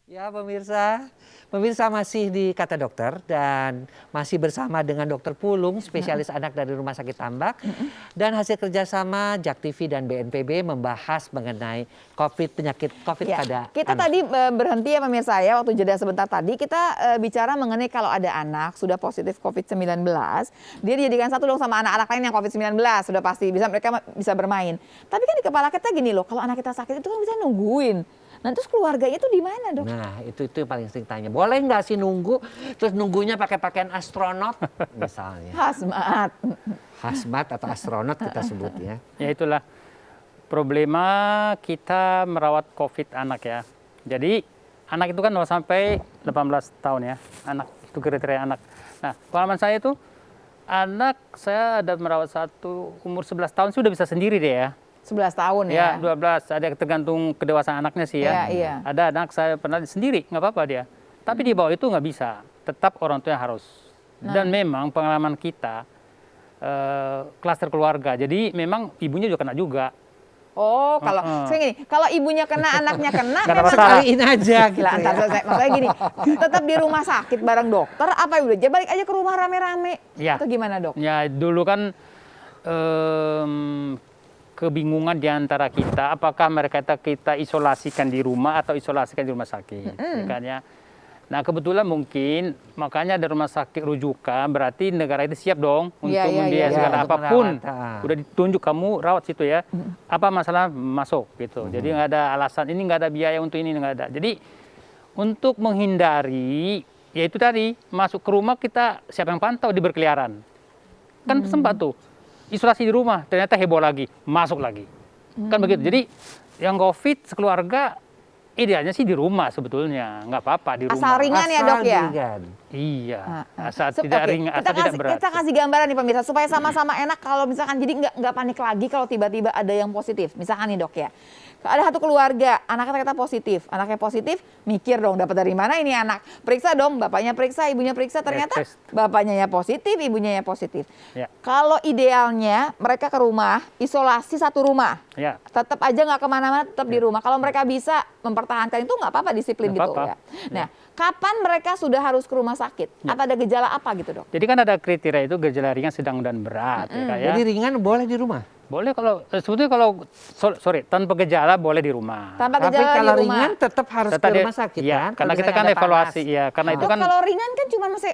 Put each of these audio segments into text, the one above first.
Ya pemirsa masih di Kata Dokter dan masih bersama dengan Dokter Pulung, spesialis anak dari Rumah Sakit Tambak. Dan hasil kerjasama JAK TV dan BNPB membahas mengenai penyakit COVID Ya, pada kita anak. tadi berhenti ya pemirsa ya, waktu jeda sebentar tadi kita bicara mengenai kalau ada anak sudah positif COVID-19, dia dijadikan satu dong sama anak-anak lain yang COVID-19, sudah pasti mereka bisa bermain. Tapi kan di kepala kita gini loh, kalau anak kita sakit itu kan bisa nungguin. Nah terus keluarganya itu di mana dok? Nah itu yang paling sering tanya. Boleh nggak sih nunggu, terus nunggunya pakai pakaian astronot misalnya. Hazmat atau astronot kita sebut ya. Ya itulah problema kita merawat COVID anak ya. Jadi anak itu kan 0 sampai 18 tahun ya. Anak itu kriteria anak. Nah pengalaman saya itu anak saya ada merawat satu umur 11 tahun sudah bisa sendiri deh ya. 11 tahun Ya, ya? 12. Ada tergantung kedewasaan anaknya sih ya. Iya. Ada anak saya pernah sendiri, nggak apa-apa dia. Tapi di bawah itu nggak bisa. Tetap orang tuanya harus. Dan memang pengalaman kita, klaster keluarga. Jadi memang ibunya juga kena juga. Oh, kalau ibunya kena, anaknya kena, Nggak ada memang masalah. Kaliin aja gitu Lah, ya. maksudnya gini, tetap di rumah sakit bareng dokter, apa ya udah balik aja ke rumah rame-rame? Ya. Atau gimana dok? Ya dulu kan kebingungan di antara kita, apakah mereka kita isolasikan di rumah atau isolasikan di rumah sakit. Ya kan, ya. Nah kebetulan mungkin makanya ada rumah sakit rujukan, berarti negara itu siap dong untuk membiayai segala untuk apapun. merawat. Udah ditunjuk kamu rawat situ ya. Apa masalah masuk gitu. Jadi nggak ada alasan ini, nggak ada biaya untuk ini, nggak ada. Jadi untuk menghindari, ya itu tadi masuk ke rumah kita siapa yang pantau di berkeliaran. Kan sempat tuh isolasi di rumah, ternyata heboh lagi, masuk lagi. Kan begitu. Jadi yang COVID sekeluarga idealnya sih di rumah sebetulnya, nggak apa-apa di rumah. Asal ringan ya dok ya? Ringan. Iya, asal tidak ringan, asal tidak berat. Kita kasih gambaran nih pemirsa supaya sama-sama enak kalau misalkan jadi nggak panik lagi kalau tiba-tiba ada yang positif. Misalkan nih dok ya, ada satu keluarga anaknya ternyata positif, anaknya positif, mikir dong dapat dari mana ini anak? Periksa dong, bapaknya periksa, ibunya periksa, ternyata bapaknya ya positif, ibunya ya positif. Ya. Kalau idealnya mereka ke rumah, isolasi satu rumah, Ya. tetap aja nggak kemana-mana, tetap di rumah. Kalau mereka bisa mempertahankan itu nggak apa-apa, disiplin Nggak gitu apa-apa. ya. Nah, kapan mereka sudah harus ke rumah sakit? Apa ada gejala apa gitu dok? Jadi kan ada kriteria itu gejala ringan, sedang dan berat. Ya, kan, ya. Jadi ringan boleh di rumah. Boleh kalau sebetulnya kalau tanpa gejala boleh di rumah. Tanpa Tapi gejala kalau di rumah. ringan tetap harus Tetap ke rumah sakit ya, kan? karena Kalau kita misalnya kan ada evaluasi panas. ya, karena itu Dok, kan kalau ringan kan cuma masih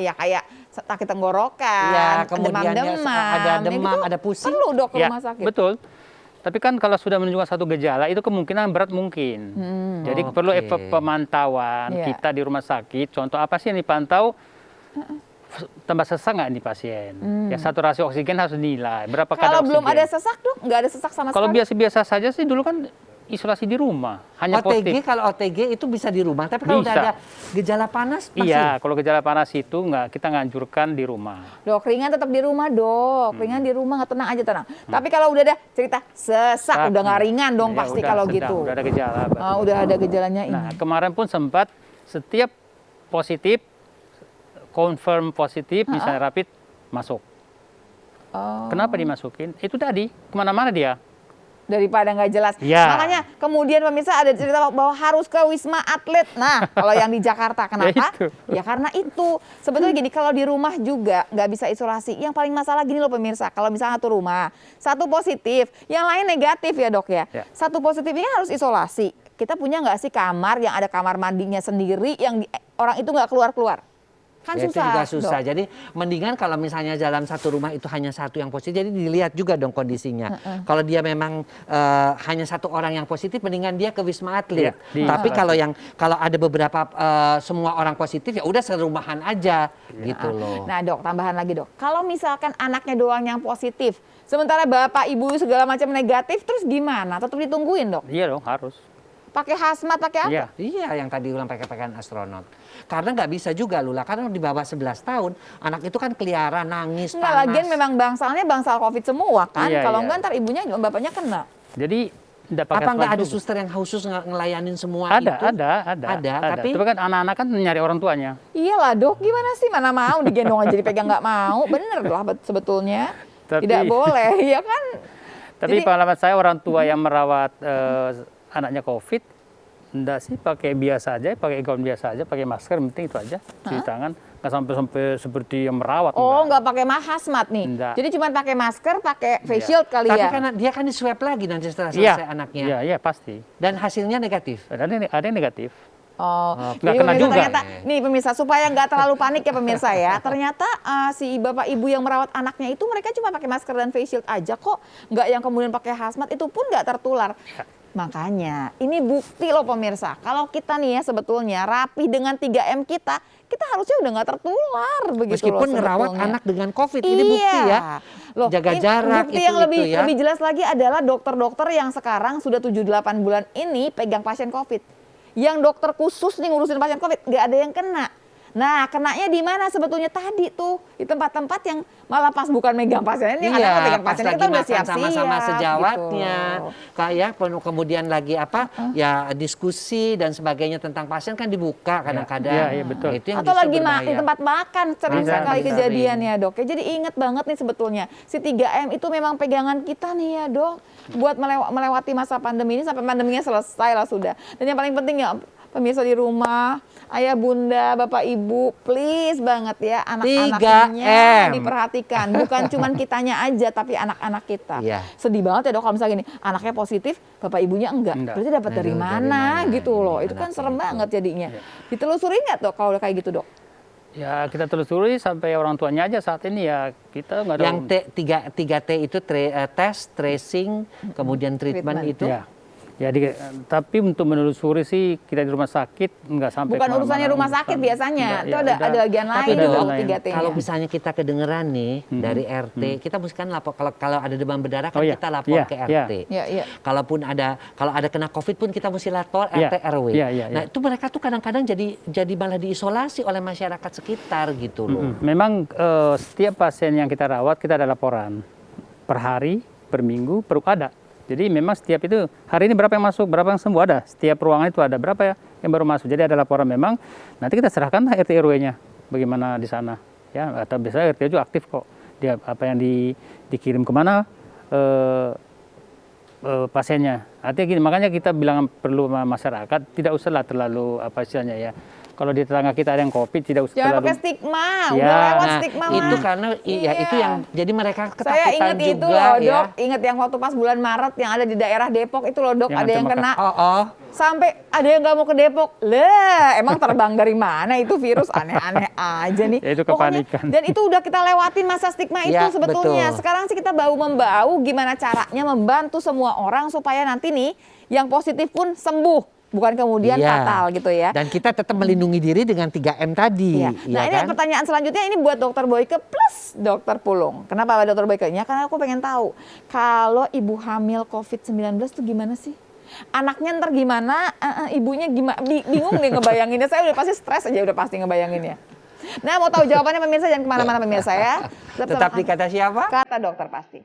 ya kayak sakit tenggorokan, Ya, kemudian demam-demam, ada demam, itu ada pusing. perlu dok ke ya, rumah sakit. betul. Tapi kan kalau sudah menunjukkan satu gejala itu kemungkinan berat mungkin. Jadi perlu pemantauan Iya. kita di rumah sakit. Contoh apa sih yang dipantau? Tambah sesak nggak nih pasien? Ya saturasi oksigen harus dinilai. Berapa kadar Kalau belum oksigen? ada sesak dok, nggak ada sesak sama Kalau sekali. biasa-biasa saja sih dulu kan isolasi di rumah, hanya OTG, positif. kalau OTG itu bisa di rumah, tapi kalau udah Bisa. ada gejala panas masih. Iya, kalau gejala panas itu kita nganjurkan di rumah. Dok, ringan tetap di rumah dok, ringan di rumah, nggak tenang aja tenang. Tapi kalau udah ada cerita sesak, udah nggak ringan dong Ya, pasti udah kalau sedang, gitu. Udah ada gejala. Ah, udah ada gejalanya ini. Nah, kemarin pun sempat setiap positif, confirm positif, misalnya rapid, masuk. Oh. Kenapa dimasukin? Itu tadi, kemana-mana dia. Daripada nggak jelas. Ya. Makanya kemudian pemirsa ada cerita bahwa harus ke Wisma Atlet. Nah, kalau yang di Jakarta kenapa? itu. Ya karena itu. Sebetulnya gini, kalau di rumah juga nggak bisa isolasi. Yang paling masalah gini loh pemirsa, kalau misalnya satu rumah, satu positif, yang lain negatif ya dok ya. Ya. Satu positif ini harus isolasi. Kita punya nggak sih kamar yang ada kamar mandinya sendiri yang orang itu nggak keluar-keluar? Kan Ya, itu susah. juga susah. Dok. Jadi mendingan kalau misalnya dalam satu rumah itu hanya satu yang positif, jadi dilihat juga dong kondisinya. Kalau dia memang hanya satu orang yang positif, mendingan dia ke Wisma Atlet. Iya, Tapi kalau ada beberapa semua orang positif, ya udah serumahan aja gitu loh. Nah dok, tambahan lagi dok. Kalau misalkan anaknya doang yang positif, sementara bapak ibu segala macam negatif, terus gimana? Tetap ditungguin dok? Iya dong, harus. Pakai hazmat, pakai apa? Iya. Iya, yang tadi ulang pakai pakaian astronot. Karena nggak bisa juga Lula, karena di bawah 11 tahun, anak itu kan keliaran, nangis, Enggak, panas. lagian memang bangsal COVID semua kan. Iya, Kalau iya. enggak ntar ibunya bapaknya kena. Jadi tidak pakai Apa nggak hazmat ada juga. suster yang khusus ngelayanin semua Ada, itu? ada. Tapi kan anak-anak kan nyari orang tuanya. Iyalah dok, gimana sih, mana mau digendong aja dipegang nggak mau. Bener lah sebetulnya. Tapi- Tidak boleh, ya kan. Tapi Jadi- pengalaman saya orang tua yang merawat anaknya COVID, Enggak sih, pakai biasa aja, pakai gaun biasa aja, pakai masker, yang penting itu aja. Cuci tangan, nggak sampai seperti yang merawat. Oh, nggak pakai hazmat nih. Enggak. Jadi cuma pakai masker, pakai face shield kali Tapi ya. karena dia kan di swab lagi nanti setelah Iya, selesai anaknya. iya, iya pasti. Dan hasilnya negatif. Ada yang negatif. Oh, nggak jadi kena pemirsa juga. ternyata, nih pemirsa supaya nggak terlalu panik ya pemirsa ya. Ternyata si bapak ibu yang merawat anaknya itu mereka cuma pakai masker dan face shield aja kok, nggak yang kemudian pakai hazmat itu pun nggak tertular. Ya. Makanya ini bukti loh pemirsa. Kalau kita nih ya sebetulnya rapi dengan 3M kita harusnya udah nggak tertular begitu Meskipun loh ngerawat sebetulnya. anak dengan COVID, ini bukti ya. Loh, Jaga ini jarak bukti itu, yang lebih ya. lebih jelas lagi adalah dokter-dokter yang sekarang sudah 7-8 bulan ini pegang pasien COVID. Yang dokter khusus nih ngurusin pasien COVID nggak ada yang kena. Nah, kenanya di mana sebetulnya tadi tuh di tempat-tempat yang malah pas bukan megang pasien ini, Iya, kadang pegang pas pasien lagi kita udah makan siap-siap sama-sama sejawatnya, gitu. kayak kemudian lagi apa ya diskusi dan sebagainya tentang pasien kan dibuka kadang-kadang. Iya, iya, betul. Nah, itu yang Atau justru lagi di berbahaya. tempat makan sering Bisa, sekali bisa. kejadian ya dok. Ya, jadi ingat banget nih sebetulnya si 3M itu memang pegangan kita nih ya dok. Buat melewati masa pandemi ini sampai pandeminya selesai lah sudah. Dan yang paling penting ya pemirsa di rumah, ayah bunda, bapak ibu, please banget ya anak-anaknya 3M. diperhatikan. Bukan cuman kitanya aja tapi anak-anak kita. Iya. Sedih banget ya dok kalau misalnya gini, anaknya positif, bapak ibunya enggak. Enggak. Berarti dapat Aduh, dari dari mana mana gitu ini loh. Itu kan anaknya serem itu. banget jadinya. Iya. Ditelusuri nggak dok kalau udah kayak gitu dok? Ya kita telusuri sampai orang tuanya aja saat ini ya kita nggak ada. Yang tiga T itu tes, tracing, kemudian treatment Treatment. itu. Ya. Jadi tapi untuk menelusuri sih kita di rumah sakit nggak sampai. Bukan kemana-mana. urusannya rumah sakit Bukan. biasanya. Enggak, Itu ya, ada udah. bagian Tapi lain ada dong lain. 3T-nya. Kalau misalnya kita kedengeran nih dari RT, kita mesti kan lapor kalau ada demam berdarah kan Oh, iya. kita lapor Iya, ke iya. RT. Iya, iya. Kalau ada kena COVID pun kita mesti lapor Iya, RT RW. iya, iya, Nah, iya. itu mereka tuh kadang-kadang jadi malah diisolasi oleh masyarakat sekitar gitu loh. Memang setiap pasien yang kita rawat kita ada laporan per hari, per minggu, per ada. Jadi memang setiap itu hari ini berapa yang masuk, berapa yang sembuh ada. Setiap ruangan itu ada berapa ya yang baru masuk. Jadi ada laporan memang. Nanti kita serahkan RT RW-nya bagaimana di sana. Ya, atau biasanya RT juga aktif kok. Dia apa yang dikirim kemana pasiennya. Artinya gini, makanya kita bilang perlu sama masyarakat tidak usahlah terlalu apa istilahnya ya. Kalau di tetangga kita ada yang COVID tidak usah Jangan terlalu. pakai stigma, Ya. udah lewat Nah, stigma itu mah. karena Iya. itu yang jadi mereka Saya ketakutan ingat juga itu loh ya. dok, ingat yang waktu pas bulan Maret yang ada di daerah Depok itu loh dok, Yang ada yang ancaman kena. Oh. Sampai ada yang nggak mau ke Depok. Lah, emang terbang dari mana itu virus aneh-aneh aja nih. Ya, itu Pokoknya, kepanikan. dan itu udah kita lewatin masa stigma itu Ya, sebetulnya. betul. Sekarang sih kita bau-membau gimana caranya membantu semua orang supaya nanti nih yang positif pun sembuh. Bukan kemudian Iya. fatal gitu ya. Dan kita tetap melindungi diri dengan 3M tadi. Iya. ya Nah ini kan? pertanyaan selanjutnya ini buat Dokter Boyke plus Dokter Pulung. Kenapa Dokter Boyke-nya? Karena aku pengen tahu kalau ibu hamil COVID-19 tuh gimana sih? Anaknya ntar gimana? Ibunya gimana? Bingung deh ngebayanginnya. Saya udah pasti stres aja udah pasti ngebayanginnya. Nah mau tahu jawabannya pemirsa jangan kemana-mana pemirsa ya. Tetap di Kata Siapa? Kata dokter pasti.